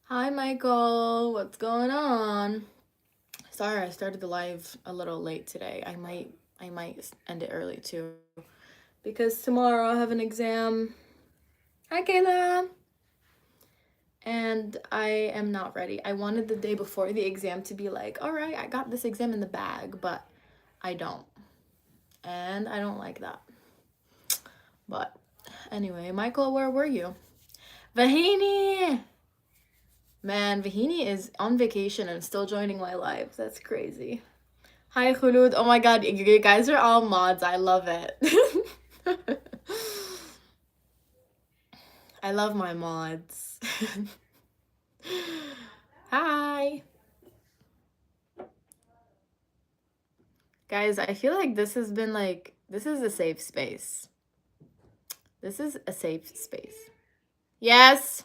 Hi, Michael. What's going on? Sorry, I started the live a little late today. I might end it early too because tomorrow I have an exam. Hi, Kayla. And I am not ready. I wanted the day before the exam to be like, all right, I got this exam in the bag, but I don't. And I don't like that. But anyway, Michael, where were you? Vahini! Man, Vahini is on vacation and still joining my live. That's crazy. Hi, Khulud. Oh my god, you guys are all mods. I love it. I love my mods. Hi. Guys, I feel like this has been this is a safe space. This is a safe space. Yes.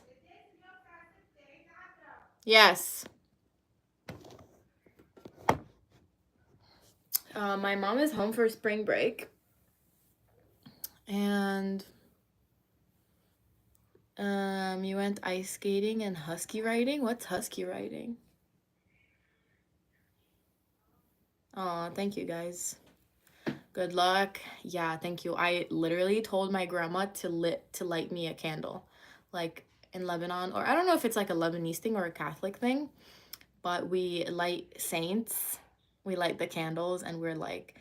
Yes. My mom is home for spring break. And you went ice skating and husky riding? What's husky riding? Oh, thank you guys. Good luck. Yeah, thank you. I literally told my grandma to light me a candle. Like in Lebanon, or I don't know if it's like a Lebanese thing or a Catholic thing, but we light saints. We light the candles and we're like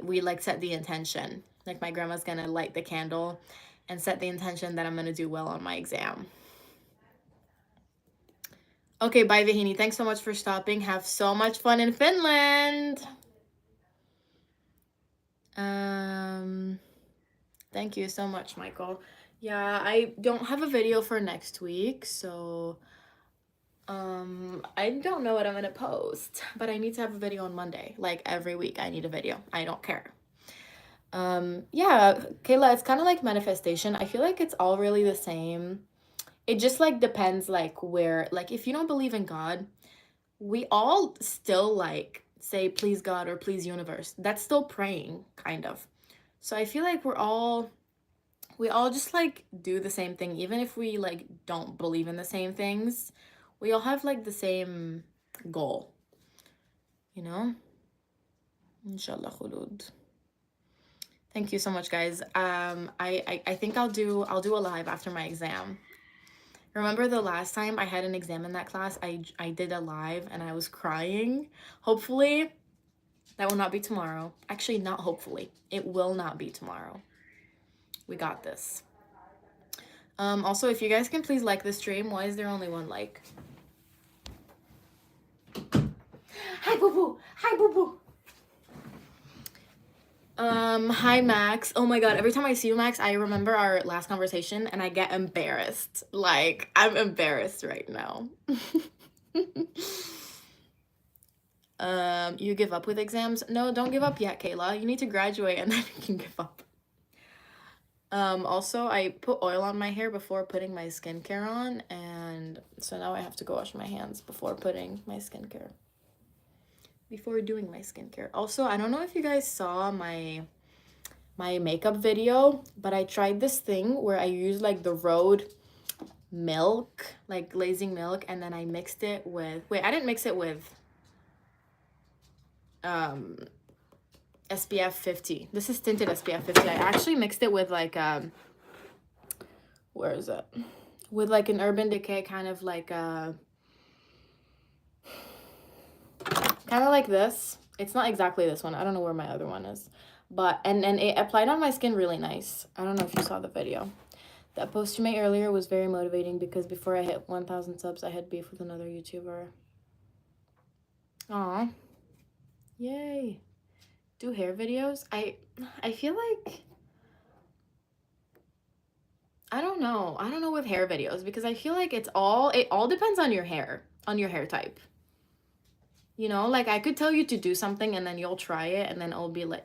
we like set the intention. Like my grandma's gonna light the candle and set the intention that I'm gonna do well on my exam. Okay, bye Vahini. Thanks so much for stopping. Have so much fun in Finland. Thank you so much, Michael. Yeah, I don't have a video for next week, so I don't know what I'm gonna post, but I need to have a video on Monday. Like every week I need a video. I don't care. Yeah, Kayla, it's kind of like manifestation. I feel like it's all really the same. It just like depends like where, like if you don't believe in God, we all still like say please God or please universe. That's still praying, kind of. So I feel like we all just like do the same thing, even if we like don't believe in the same things. We all have like the same goal, you know. Inshallah khulud. Thank you so much, guys. I think I'll do a live after my exam. Remember the last time I had an exam in that class, I did a live and I was crying. Hopefully that will not be tomorrow. Actually, not hopefully, it will not be tomorrow. We got this. Also, if you guys can please like the stream. Why is there only one like? Hi, boo boo. Hi, boo boo. Hi, Max. Oh my god, every time I see you, Max, I remember our last conversation and I get embarrassed. Like, I'm embarrassed right now. You give up with exams? No, don't give up yet, Kayla. You need to graduate and then you can give up. Also, I put oil on my hair before putting my skincare on, and so now I have to go wash my hands before putting my skincare. Before doing my skincare. Also, I don't know if you guys saw my makeup video, but I tried this thing where I used like the Rhode milk, like glazing milk, and then I mixed it with, wait, I didn't mix it with SPF 50. This is tinted SPF 50. I actually mixed it with like where is it? With like an Urban Decay kind of like kind of like this. It's not exactly this one. I don't know where my other one is. But and it applied on my skin really nice. I don't know if you saw the video. That post you made earlier was very motivating because before I hit 1,000 subs, I had beef with another YouTuber. Aw. Yay. Do hair videos? I feel like I don't know. I don't know with hair videos because I feel like it all depends on your hair type. You know, like I could tell you to do something and then you'll try it and then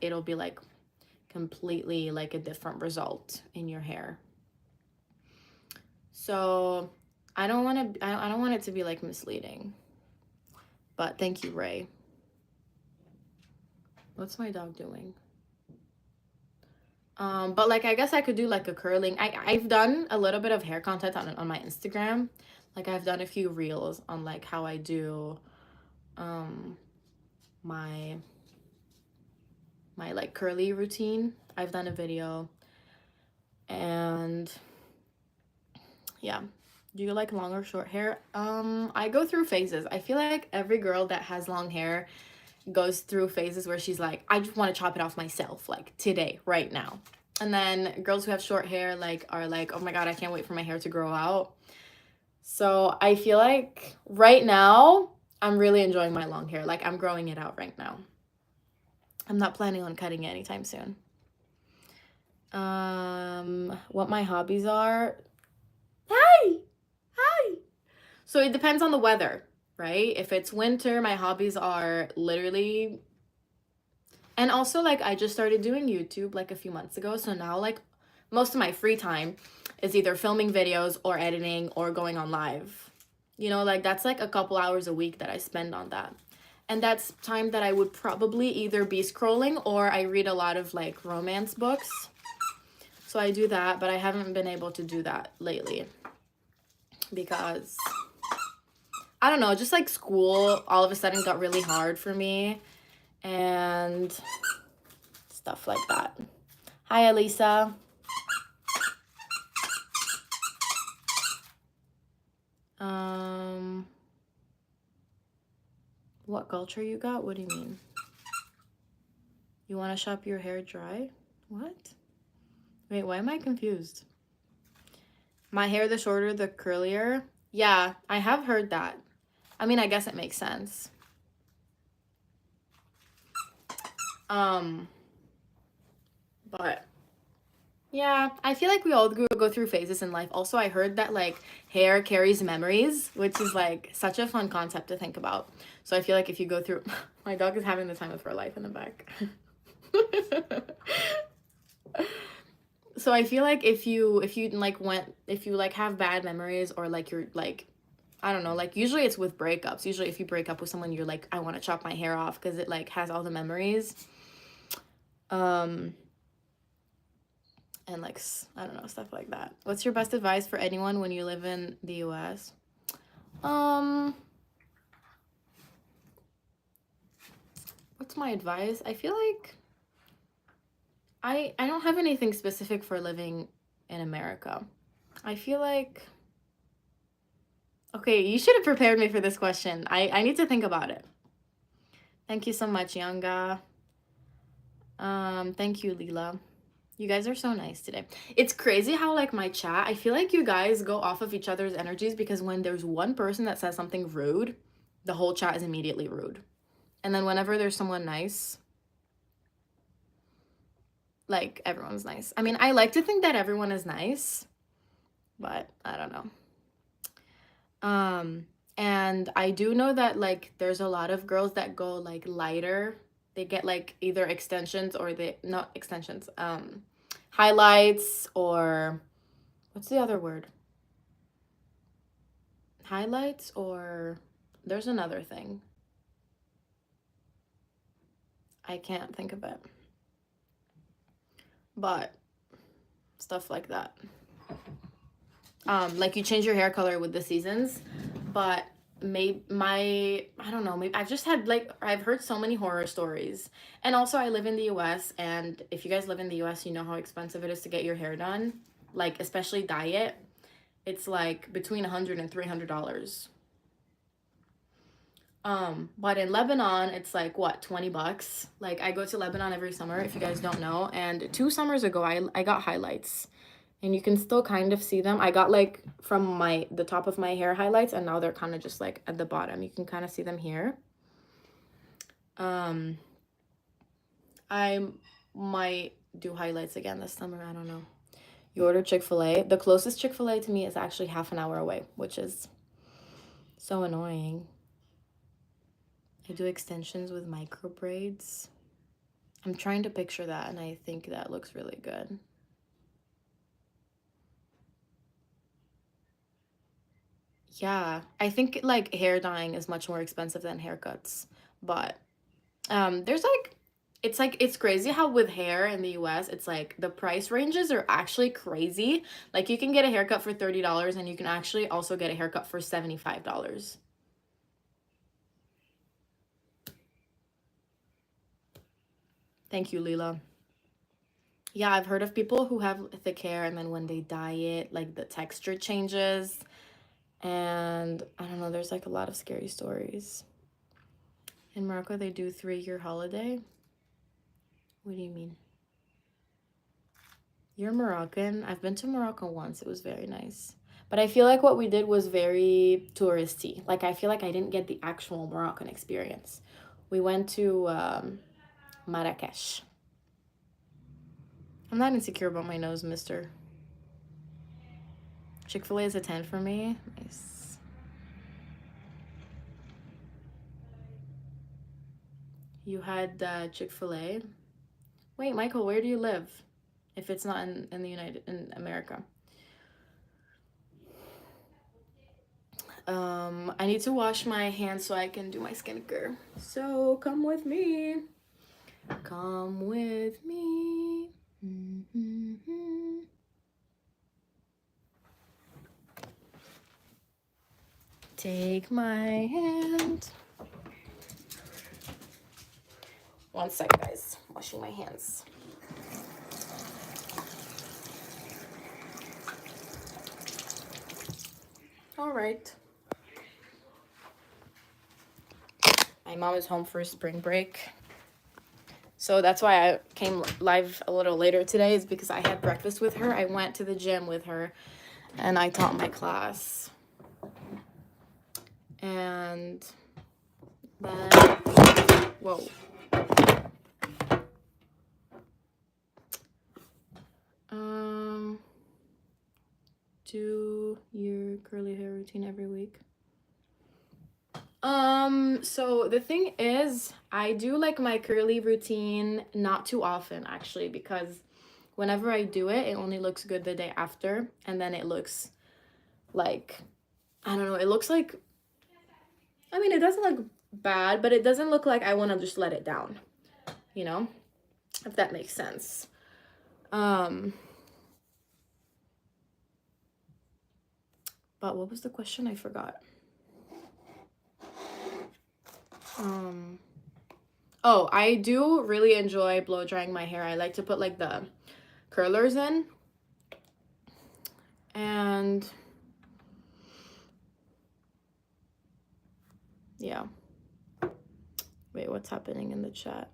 it'll be like completely like a different result in your hair. So I don't want it to be like misleading. But thank you, Ray. What's my dog doing? But like I guess I could do like a curling. I've done a little bit of hair content on my Instagram, Like I've done a few reels on like how I do my like curly routine. I've done a video. And yeah. Do you like long or short hair? I go through phases. I feel like every girl that has long hair goes through phases where she's like, I just want to chop it off myself, like today, right now. And then girls who have short hair like are like, oh my god, I can't wait for my hair to grow out. So I feel like right now I'm really enjoying my long hair. Like I'm growing it out right now. I'm not planning on cutting it anytime soon. What my hobbies are? Hi. Hi. So it depends on the weather, right? If it's winter, my hobbies are literally, and also like I just started doing YouTube like a few months ago, so now like most of my free time is either filming videos or editing or going on live. You know, like that's like a couple hours a week that I spend on that. And that's time that I would probably either be scrolling or I read a lot of like romance books. So I do that, but I haven't been able to do that lately because I don't know, just like school all of a sudden got really hard for me and stuff like that. Hi, Elisa. What culture you got? What do you mean? You want to shop your hair dry? What? Wait, why am I confused? My hair, the shorter, the curlier. Yeah, I have heard that. I mean, I guess it makes sense. But yeah, I feel like we all go through phases in life. Also, I heard that like hair carries memories, which is like such a fun concept to think about. So I feel like if you go through, my dog is having the time of her life in the back. So I feel like if you like have bad memories or like you're like, I don't know, like usually it's with breakups. Usually if you break up with someone, you're like, I want to chop my hair off because it like has all the memories. And like, I don't know, stuff like that. What's your best advice for anyone when you live in the US? What's my advice? I feel like I don't have anything specific for living in America. I feel like, okay, you should have prepared me for this question. I need to think about it. Thank you so much, Yanga. Thank you, Leela. You guys are so nice today. It's crazy how like my chat, I feel like you guys go off of each other's energies because when there's one person that says something rude, the whole chat is immediately rude. And then whenever there's someone nice, like everyone's nice. I mean, I like to think that everyone is nice, but I don't know. And I do know that like there's a lot of girls that go like lighter. They get like either extensions or they not extensions, highlights or what's the other word? Highlights or there's another thing. I can't think of it. But stuff like that. Like you change your hair color with the seasons, but I don't know, maybe I've just had like I've heard so many horror stories. And also I live in the US, and if you guys live in the US, you know how expensive it is to get your hair done, like especially dye it. It's like between $100 and $300. But in Lebanon, it's like what, $20? Like I go to Lebanon every summer, if you guys don't know, and 2 summers ago I got highlights. And you can still kind of see them. I got like from the top of my hair highlights, and now they're kind of just like at the bottom. You can kind of see them here. I might do highlights again this summer. I don't know. You order Chick-fil-A. The closest Chick-fil-A to me is actually half an hour away, which is so annoying. I do extensions with micro braids. I'm trying to picture that, and I think that looks really good. Yeah, I think like hair dyeing is much more expensive than haircuts, but there's like It's like, it's crazy how with hair in the US, it's like the price ranges are actually crazy. Like you can get a haircut for $30 and you can actually also get a haircut for $75. Thank you, Leela. Yeah, I've heard of people who have thick hair and then when they dye it, like the texture changes. And I don't know, there's like a lot of scary stories. In Morocco, they do 3-year holiday. What do you mean? You're Moroccan? I've been to Morocco once. It was very nice. But I feel like what we did was very touristy. Like, I feel like I didn't get the actual Moroccan experience. We went to Marrakesh. I'm not insecure about my nose, mister. Chick-fil-A is a 10 for me. Nice. You had Chick-fil-A? Wait, Michael, where do you live? If it's not in America. I need to wash my hands so I can do my skincare. So come with me. Come with me. Mm-hmm. Take my hand. One sec, guys. Washing my hands. All right. My mom is home for spring break. So that's why I came live a little later today, is because I had breakfast with her. I went to the gym with her and I taught my class. And then, whoa. Do your curly hair routine every week? So the thing is, I do like my curly routine not too often actually, because whenever I do it, it only looks good the day after, and then it looks like, I don't know, it looks like, I mean, it doesn't look bad, but it doesn't look like I want to just let it down, you know, if that makes sense. But what was the question? I forgot. Oh, I do really enjoy blow drying my hair. I like to put like the curlers in. And yeah. Wait, what's happening in the chat?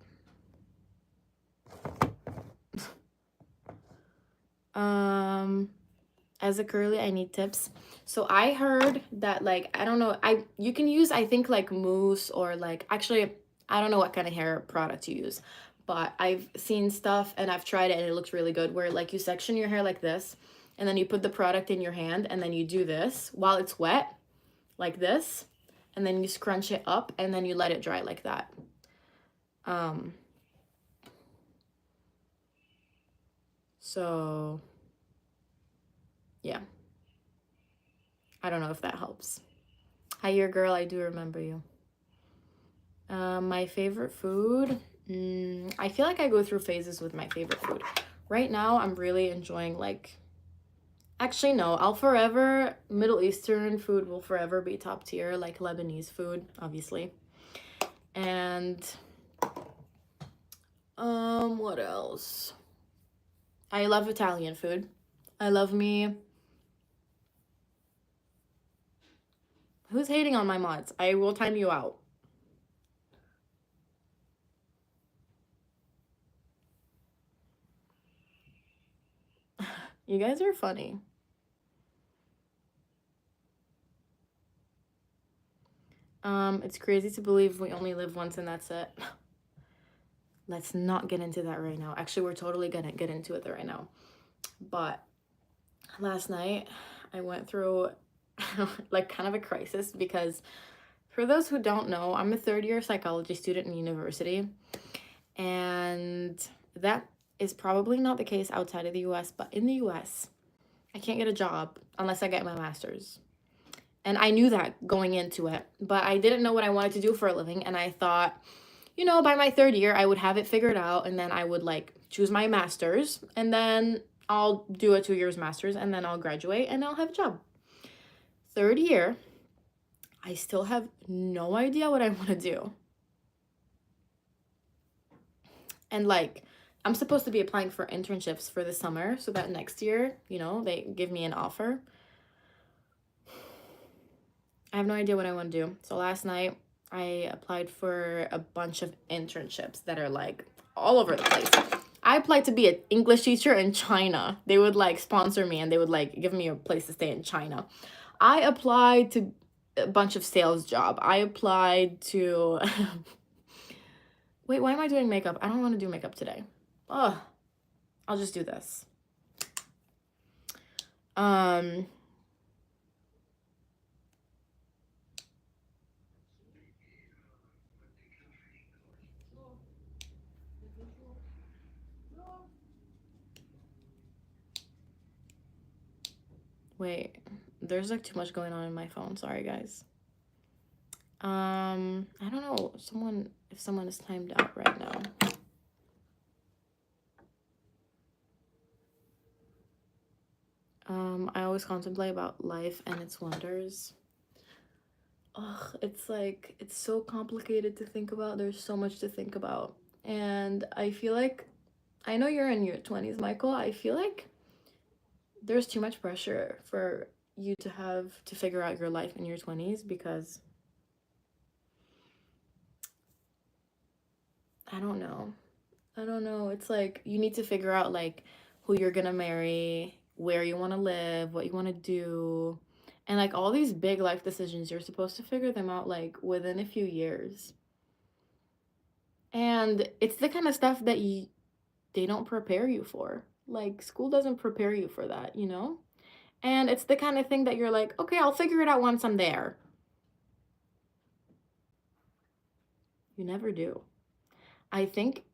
As a curly, I need tips. So I heard that, like, I don't know, you can use, I think, like mousse, or like, actually, I don't know what kind of hair product you use, but I've seen stuff and I've tried it and it looks really good, where like you section your hair like this and then you put the product in your hand and then you do this while it's wet, like this, and then you scrunch it up and then you let it dry like that. So yeah, I don't know if that helps. Hi, your girl, I do remember you. My favorite food, I feel like I go through phases with my favorite food. Right now I'm really enjoying, like, actually no, Middle Eastern food will forever be top tier, like Lebanese food, obviously. And what else? I love Italian food. I love me. Who's hating on my mods? I will time you out. You guys are funny. It's crazy to believe we only live once and that's it. Let's not get into that right now. Actually, we're totally gonna get into it right now. But last night I went through like kind of a crisis, because for those who don't know, I'm a third-year psychology student in university, and that is probably not the case outside of the US, but in the US, I can't get a job unless I get my master's. And I knew that going into it, but I didn't know what I wanted to do for a living, and I thought, you know, by my third year, I would have it figured out, and then I would like choose my master's, and then I'll do a 2 years master's, and then I'll graduate and I'll have a job. Third year, I still have no idea what I want to do. And like, I'm supposed to be applying for internships for the summer so that next year, you know, they give me an offer. I have no idea what I want to do. So last night, I applied for a bunch of internships that are like all over the place. I applied to be an English teacher in China. They would like sponsor me and they would like give me a place to stay in China. I applied to a bunch of sales job. I applied to wait, why am I doing makeup? I don't want to do makeup today. Oh, I'll just do this. Wait, there's like too much going on in my phone. Sorry, guys. I don't know. If someone is timed out right now. I always contemplate about life and its wonders. Ugh, it's like, it's so complicated to think about. There's so much to think about. And I feel like, I know you're in your 20s, Michael. I feel like there's too much pressure for you to have to figure out your life in your 20s because I don't know. It's like you need to figure out like who you're gonna marry, where you want to live, what you want to do, and like all these big life decisions. You're supposed to figure them out like within a few years. And it's the kind of stuff that they don't prepare you for. Like school doesn't prepare you for that, you know? And it's the kind of thing that you're like, okay, I'll figure it out once I'm there. You never do. I think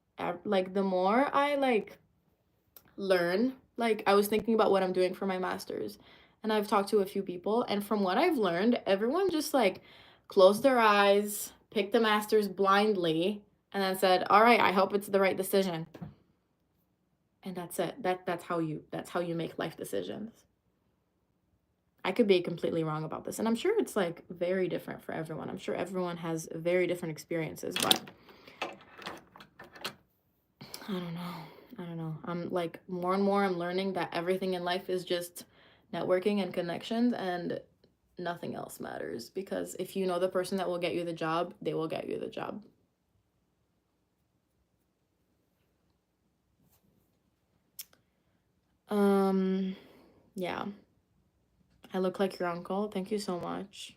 like the more I like learn, like I was thinking about what I'm doing for my masters, and I've talked to a few people, and from what I've learned, everyone just like closed their eyes, picked the masters blindly, and then said, "All right, I hope it's the right decision." And that's it. That's how you make life decisions. I could be completely wrong about this, and I'm sure it's like very different for everyone. I'm sure everyone has very different experiences, but I don't know. I'm like more and more I'm learning that everything in life is just networking and connections and nothing else matters, because if you know the person that will get you the job, they will get you the job. Yeah. I look like your uncle. Thank you so much.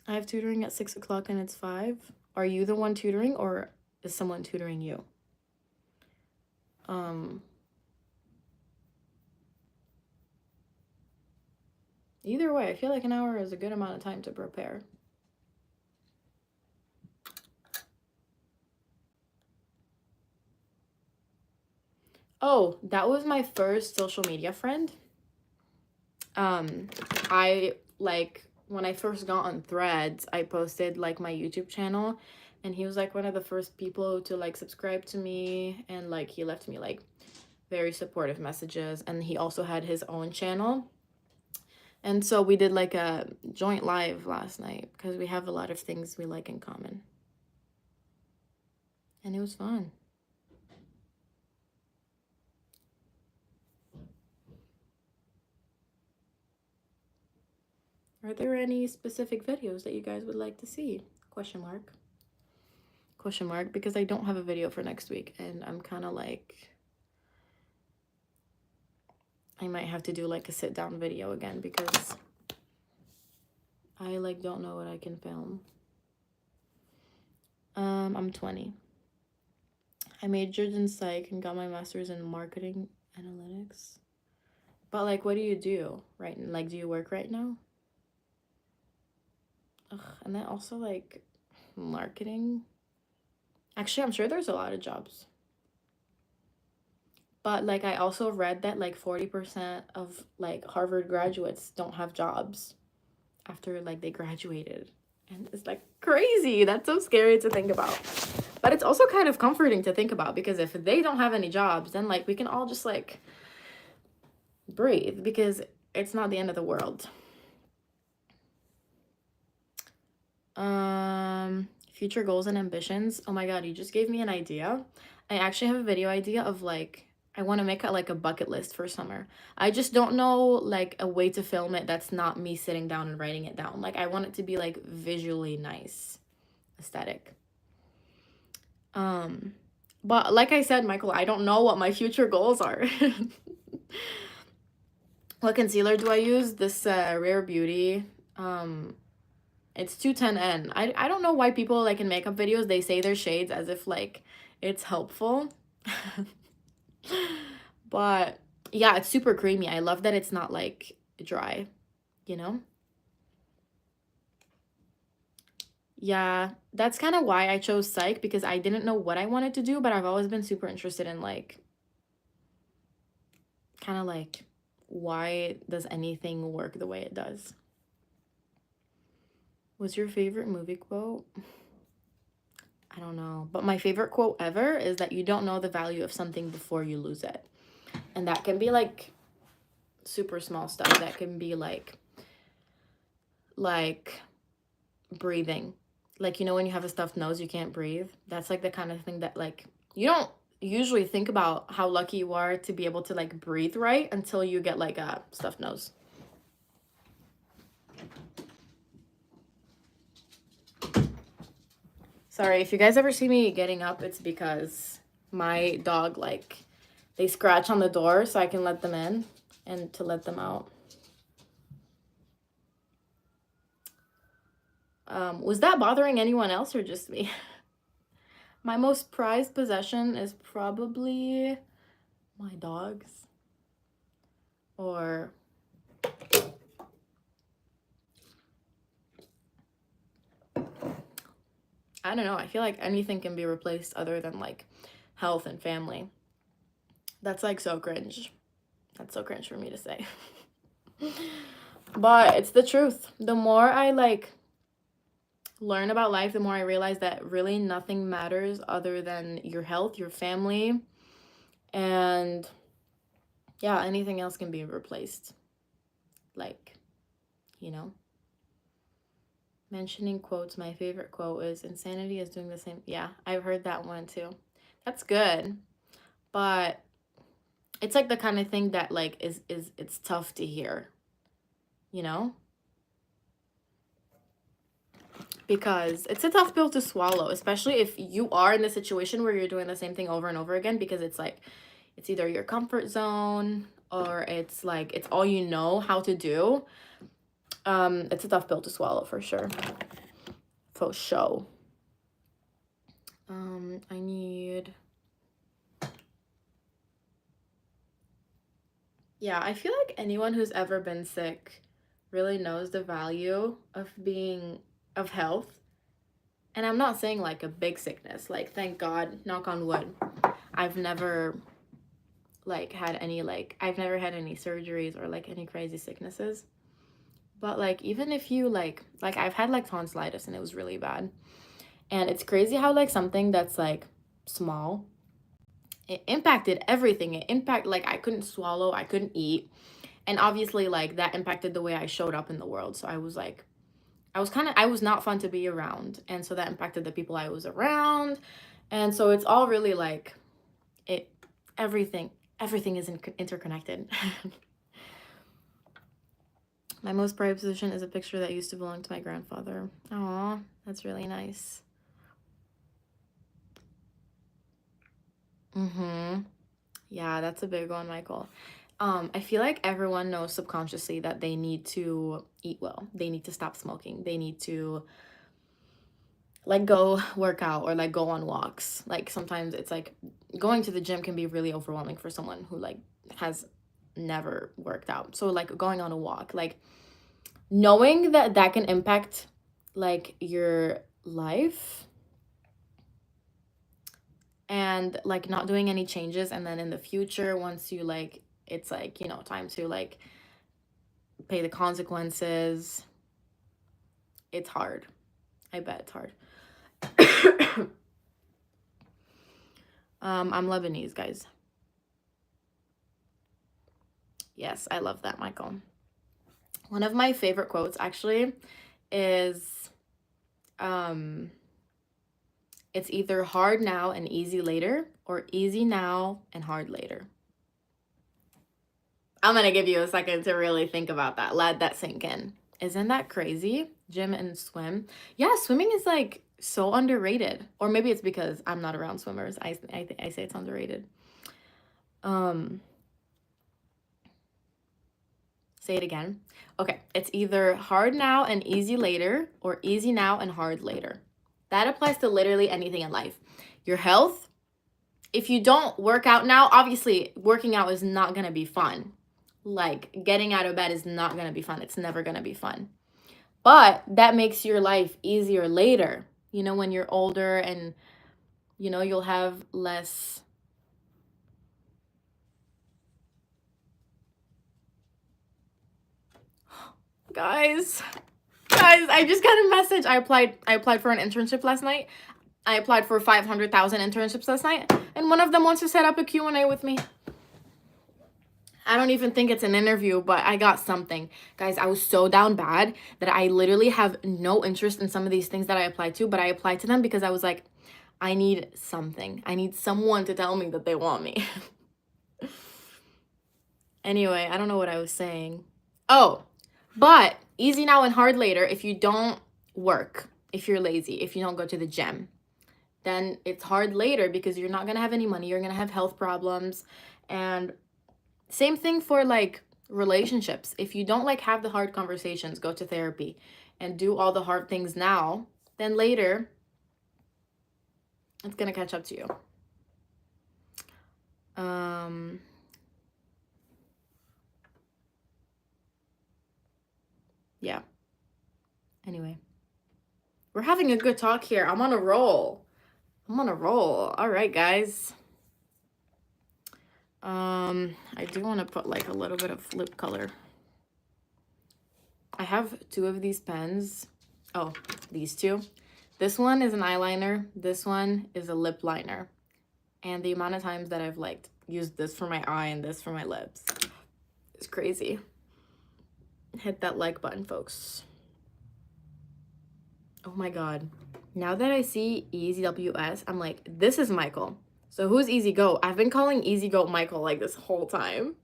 I have tutoring at 6 o'clock and it's 5. Are you the one tutoring or is someone tutoring you? Either way, I feel like an hour is a good amount of time to prepare. Oh, that was my first social media friend. I like when I first got on Threads, I posted like my YouTube channel, and he was like one of the first people to like subscribe to me, and like he left me like very supportive messages, and he also had his own channel. And so we did like a joint live last night because we have a lot of things we like in common. And it was fun. Are there any specific videos that you guys would like to see? Question mark. Question mark, because I don't have a video for next week, and I'm kind of like, I might have to do like a sit down video again because I like don't know what I can film. I'm 20. I majored in psych and got my master's in marketing analytics. But like, what do you do right? Like, do you work right now? Ugh, and then also like marketing. Actually, I'm sure there's a lot of jobs. But like I also read that like 40% of like Harvard graduates don't have jobs after like they graduated. And it's like crazy. That's so scary to think about. But it's also kind of comforting to think about, because if they don't have any jobs, then like we can all just like breathe, because it's not the end of the world. Future goals and ambitions. Oh my god, you just gave me an idea. I actually have a video idea of like, I want to make like a bucket list for summer. I just don't know like a way to film it that's not me sitting down and writing it down. Like I want it to be like visually nice, aesthetic. But like I said, Michael, I don't know what my future goals are. What concealer do I use? This Rare Beauty. It's 210N. I don't know why people like in makeup videos they say their shades as if like it's helpful. But yeah, it's super creamy. I love that it's not like dry, you know? Yeah, that's kind of why I chose psych, because I didn't know what I wanted to do, but I've always been super interested in like kind of like why does anything work the way it does? What's your favorite movie quote? I don't know. But my favorite quote ever is that you don't know the value of something before you lose it. And that can be like super small stuff. That can be like breathing. Like, you know, when you have a stuffed nose, you can't breathe. That's like the kind of thing that like you don't usually think about how lucky you are to be able to like breathe right until you get like a stuffed nose. Sorry, if you guys ever see me getting up, it's because my dog, like, they scratch on the door so I can let them in and to let them out. Was that bothering anyone else or just me? My most prized possession is probably my dogs. Or I don't know. I feel like anything can be replaced other than like health and family. That's like so cringe. That's so cringe for me to say. But it's the truth. The more I like learn about life, the more I realize that really nothing matters other than your health, your family, and yeah, anything else can be replaced. Like, you know, mentioning quotes, my favorite quote is insanity is doing the same. Yeah, I've heard that one too. That's good. But it's like the kind of thing that like is it's tough to hear, you know? Because it's a tough pill to swallow, especially if you are in the situation where you're doing the same thing over and over again, because it's like it's either your comfort zone or it's like it's all you know how to do. It's a tough pill to swallow for sure. For sure. I need, yeah, I feel like anyone who's ever been sick really knows the value of being of health. And I'm not saying like a big sickness, like thank God, knock on wood. I've never like had any like I've never had any surgeries or like any crazy sicknesses. But like even if you like I've had like tonsillitis and it was really bad. And it's crazy how like something that's like small, it impacted everything. It impacted like I couldn't swallow, I couldn't eat. And obviously like that impacted the way I showed up in the world. So I was like I was not fun to be around. And so that impacted the people I was around. And so it's all really like it everything is interconnected. My most prized possession is a picture that used to belong to my grandfather. Aw, that's really nice. Yeah, that's a big one, Michael. I feel like everyone knows subconsciously that they need to eat well. They need to stop smoking. They need to like go work out or like go on walks. Like sometimes it's like going to the gym can be really overwhelming for someone who like has never worked out. So like going on a walk, like knowing that that can impact like your life and like not doing any changes, and then in the future once you like it's like, you know, time to like pay the consequences. It's hard. I bet it's hard. I'm Lebanese, guys. Yes, I love that, Michael. One of my favorite quotes actually is it's either hard now and easy later, or easy now and hard later. I'm gonna give you a second to really think about that. Let that sink in. Isn't that crazy? Gym and swim. Yeah, swimming is like so underrated. Or maybe it's because I'm not around swimmers. I say it's underrated. Say it again. Okay, it's either hard now and easy later, or easy now and hard later. That applies to literally anything in life. Your health. If you don't work out now, obviously working out is not gonna be fun. Like getting out of bed is not gonna be fun. It's never gonna be fun. But that makes your life easier later. You know, when you're older and, you know, you'll have less. Guys, I just got a message. I applied for an internship last night. I applied for 500,000 internships last night, and one of them wants to set up a Q&A with me. I don't even think it's an interview, but I got something. Guys, I was so down bad that I literally have no interest in some of these things that I applied to, but I applied to them because I was like, I need something. I need someone to tell me that they want me. Anyway, I don't know what I was saying. Oh, but easy now and hard later if you don't work, if you're lazy, if you don't go to the gym. Then it's hard later because you're not going to have any money. You're going to have health problems. And same thing for like relationships. If you don't like have the hard conversations, go to therapy and do all the hard things now, then later it's going to catch up to you. Yeah. Anyway, we're having a good talk here. I'm on a roll. All right, guys. I do want to put like a little bit of lip color. I have 2 of these pens. Oh, these 2. This one is an eyeliner. This one is a lip liner. And the amount of times that I've like used this for my eye and this for my lips is crazy. Hit that like button, folks. Oh my God. Now that I see EZWS, I'm like, this is Michael. So who's Easy Goat? I've been calling Easy Goat Michael like this whole time.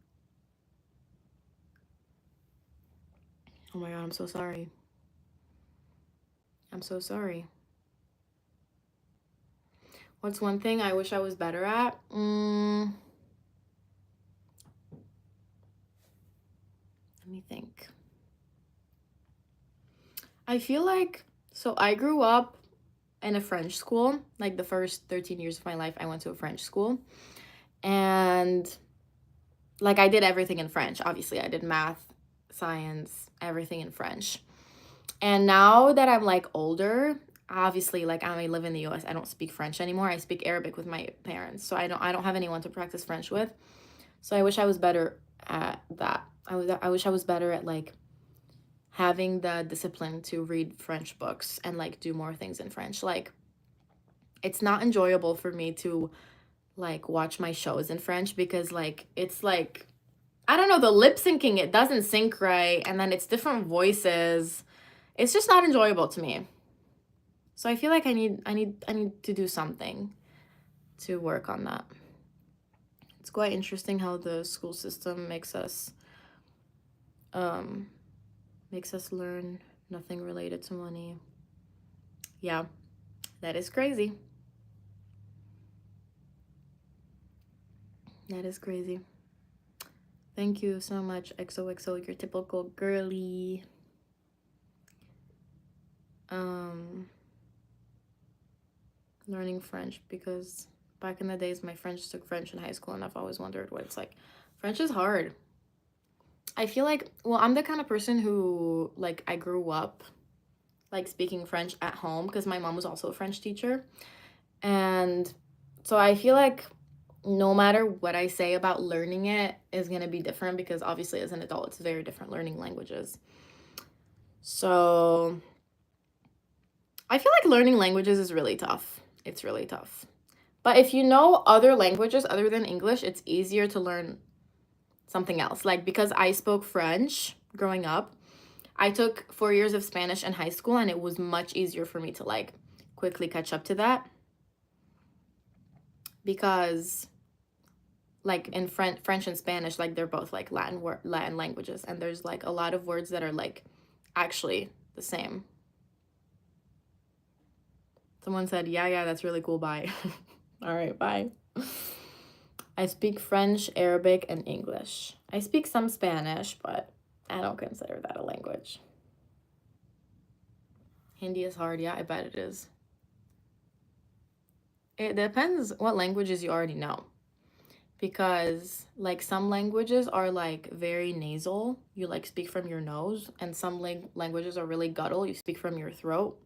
Oh my God, I'm so sorry. I'm so sorry. What's one thing I wish I was better at? Let me think. I feel like, so I grew up in a French school. Like the first 13 years of my life, I went to a French school. And like I did everything in French. Obviously, I did math, science, everything in French. And now that I'm like older, obviously like I live in the US, I don't speak French anymore. I speak Arabic with my parents. So I don't have anyone to practice French with. So I wish I was better at that. I wish I was better at like having the discipline to read French books and like do more things in French. Like it's not enjoyable for me to like watch my shows in French because like it's like, I don't know, the lip syncing, it doesn't sync right, and then it's different voices. It's just not enjoyable to me. So I feel like I need to do something to work on that. It's quite interesting how the school system makes us learn nothing related to money. Yeah, that is crazy. That is crazy. Thank you so much, XOXO, your typical girly. Learning French, because back in the days my French took French in high school and I've always wondered what it's like. French is hard. I feel like, well, I'm the kind of person who like I grew up like speaking French at home because my mom was also a French teacher. And so I feel like no matter what I say about learning it is going to be different because obviously as an adult it's very different learning languages. So I feel like learning languages is really tough. It's really tough. But if you know other languages other than English, it's easier to learn something else. Like because I spoke French growing up, I took 4 years of Spanish in high school, and it was much easier for me to like quickly catch up to that because like in French and Spanish, like they're both like Latin languages, and there's like a lot of words that are like actually the same. Someone said, yeah, that's really cool. Bye. All right, bye. I speak French, Arabic, and English. I speak some Spanish, but I don't consider that a language. Hindi is hard. Yeah, I bet it is. It depends what languages you already know. Because like some languages are like very nasal. You like speak from your nose, and some languages are really guttural. You speak from your throat.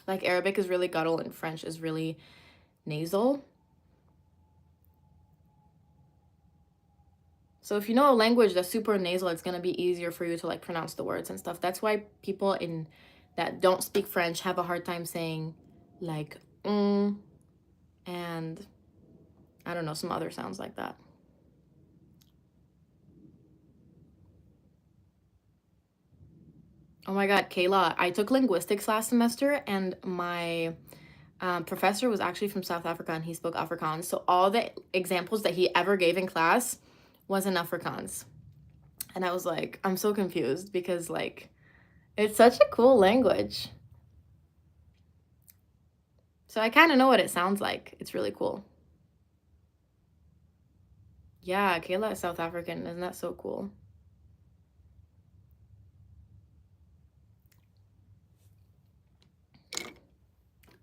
Like Arabic is really guttural and French is really nasal. So if you know a language that's super nasal, it's going to be easier for you to like pronounce the words and stuff. That's why people in that don't speak French have a hard time saying like and I don't know, some other sounds like that. Oh my God, Kayla, I took linguistics last semester, and my professor was actually from South Africa, and he spoke Afrikaans. So all the examples that he ever gave in class was in Afrikaans. And I was like, I'm so confused because like it's such a cool language. So I kind of know what it sounds like. It's really cool. Yeah, Kayla is South African. Isn't that so cool?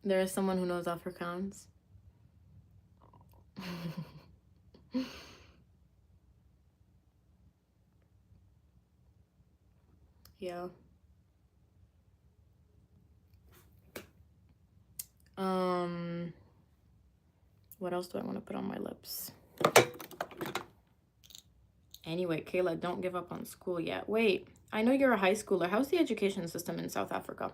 There is someone who knows Afrikaans. Yeah. What else do I want to put on my lips? Anyway, Kayla, don't give up on school yet. Wait, I know you're a high schooler. How's the education system in South Africa?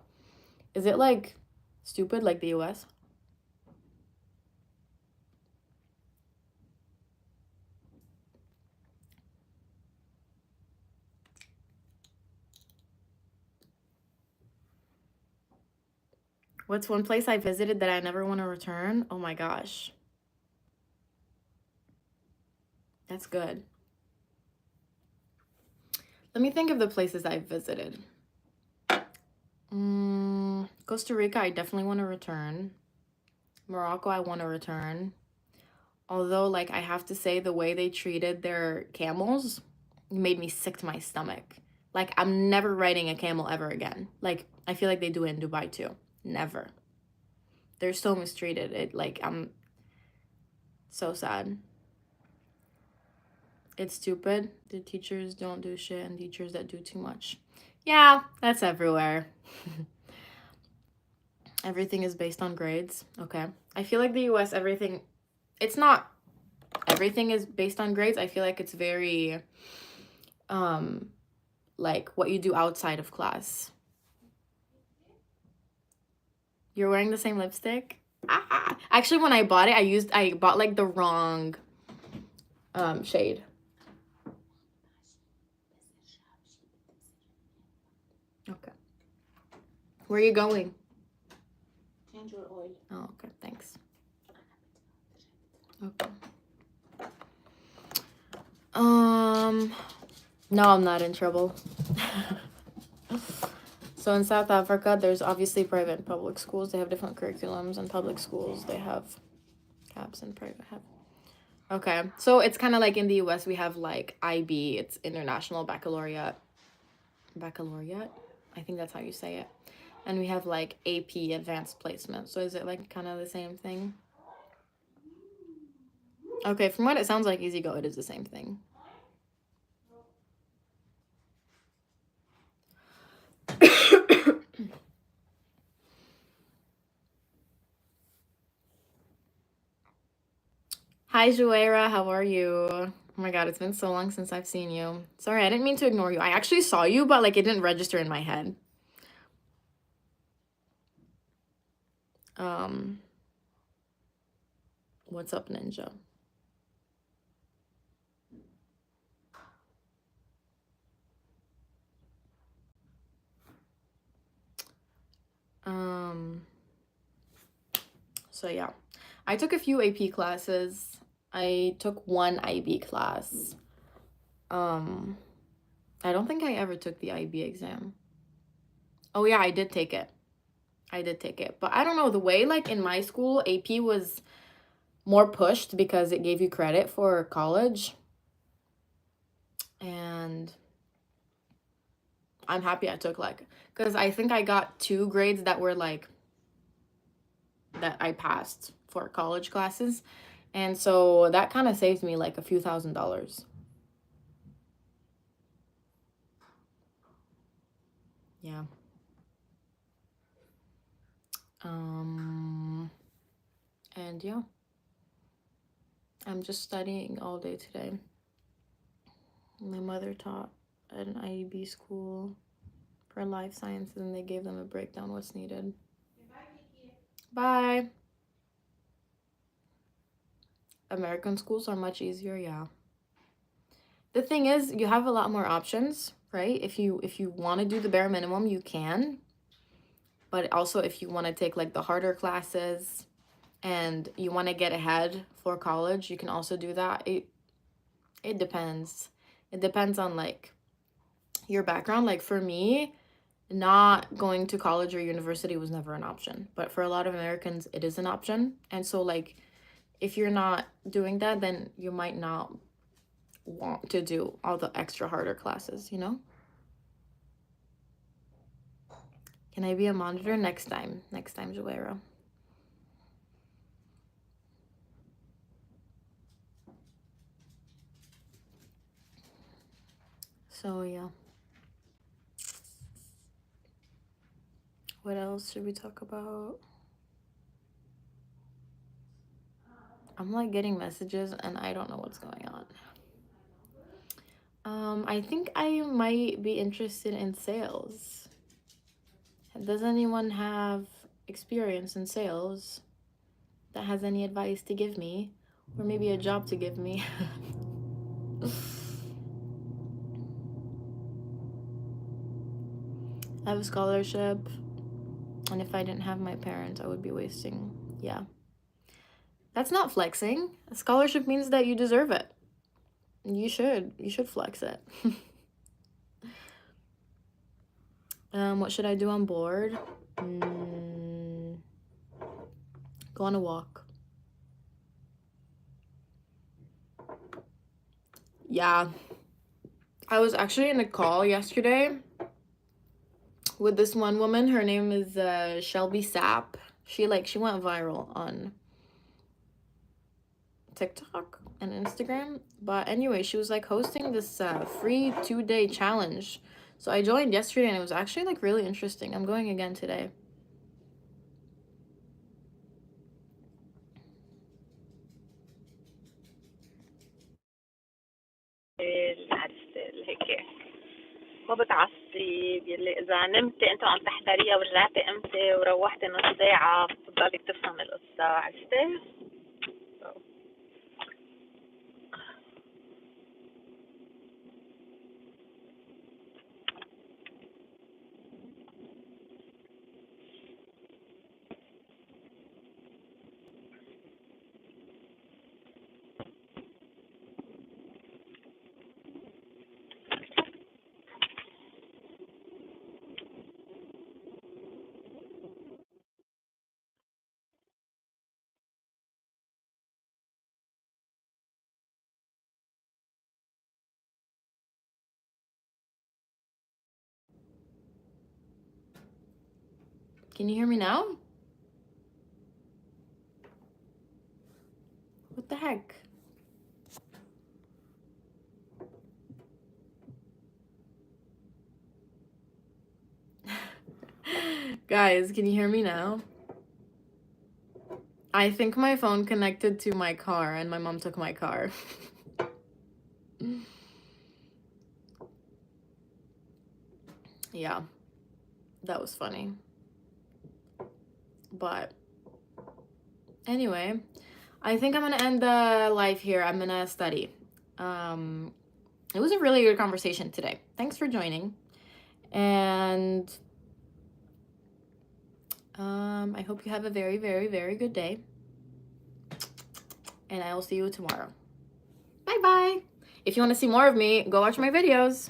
Is it like stupid like the US? What's one place I visited that I never want to return? Oh my gosh. That's good. Let me think of the places I've visited. Costa Rica, I definitely want to return. Morocco, I want to return. Although, like, I have to say, the way they treated their camels made me sick to my stomach. Like, I'm never riding a camel ever again. Like, I feel like they do it in Dubai too. Never. They're so mistreated. I'm so sad. It's stupid. The teachers don't do shit, and teachers that do too much. Yeah, that's everywhere. Everything is based on grades. Okay. I feel like the US, it's not everything is based on grades. I feel like it's very, like what you do outside of class. You're wearing the same lipstick? Ah. Actually, when I bought it, I bought like the wrong shade. Okay. Where are you going? Change your oil. Oh, okay. Thanks. Okay. No, I'm not in trouble. So in South Africa, there's obviously private and public schools. They have different curriculums. In public schools, they have caps, and private have. Okay, so it's kind of like in the US, we have like IB, it's International Baccalaureate. Baccalaureate? I think that's how you say it. And we have like AP, Advanced Placement. So is it like kind of the same thing? Okay, from what it sounds like, Easy Go, it is the same thing. Hi, Juera. How are you? Oh my God, it's been so long since I've seen you. Sorry, I didn't mean to ignore you. I actually saw you, but like it didn't register in my head. Um, what's up, Ninja? Um, so yeah, I took a few AP classes. I took one IB class. Um, I don't think I ever took the IB exam. Oh yeah, I did take it. I did take it. But I don't know, the way like in my school, AP was more pushed because it gave you credit for college. And I'm happy I took like, because I think I got 2 grades that were like, that I passed for college classes. And so that kind of saved me like a few $1,000s. Yeah. And yeah, I'm just studying all day today. My mother taught at an IEB school for life sciences, and they gave them a breakdown what's needed. Bye. American schools are much easier, yeah. The thing is, you have a lot more options, right? If you want to do the bare minimum, you can. But also if you want to take like the harder classes and you want to get ahead for college, you can also do that. It depends. It depends on like your background. Like for me, not going to college or university was never an option. But for a lot of Americans, it is an option. And so like if you're not doing that, then you might not want to do all the extra harder classes, you know? Can I be a monitor next time? Next time, Joera. So yeah. What else should we talk about? I'm like getting messages and I don't know what's going on. I think I might be interested in sales. Does anyone have experience in sales that has any advice to give me? Or maybe a job to give me? I have a scholarship, and if I didn't have my parents, I would be wasting. Yeah. That's not flexing. A scholarship means that you deserve it. You should. You should flex it. What should I do on board? Go on a walk. Yeah. I was actually in a call yesterday with this one woman. Her name is Shelby Sapp. She went viral on TikTok and Instagram. But anyway, she was like hosting this free 2-day challenge. So I joined yesterday and it was actually like really interesting. I'm going again today. العرس هيك ما بتعصب يلي إذا نمتي أنت عم تحضريها ورجعتي قمتي وروحتي نص ساعة بتضلك تفهم القصة عرفتي؟ Can you hear me now? What the heck? Guys, can you hear me now? I think my phone connected to my car and my mom took my car. Yeah, that was funny. But Anyway, I think I'm gonna end the live here. I'm gonna study. It was a really good conversation today. Thanks for joining. And I hope you have a very, very, very good day. And I will see you tomorrow. Bye bye. If you want to see more of me, go watch my videos.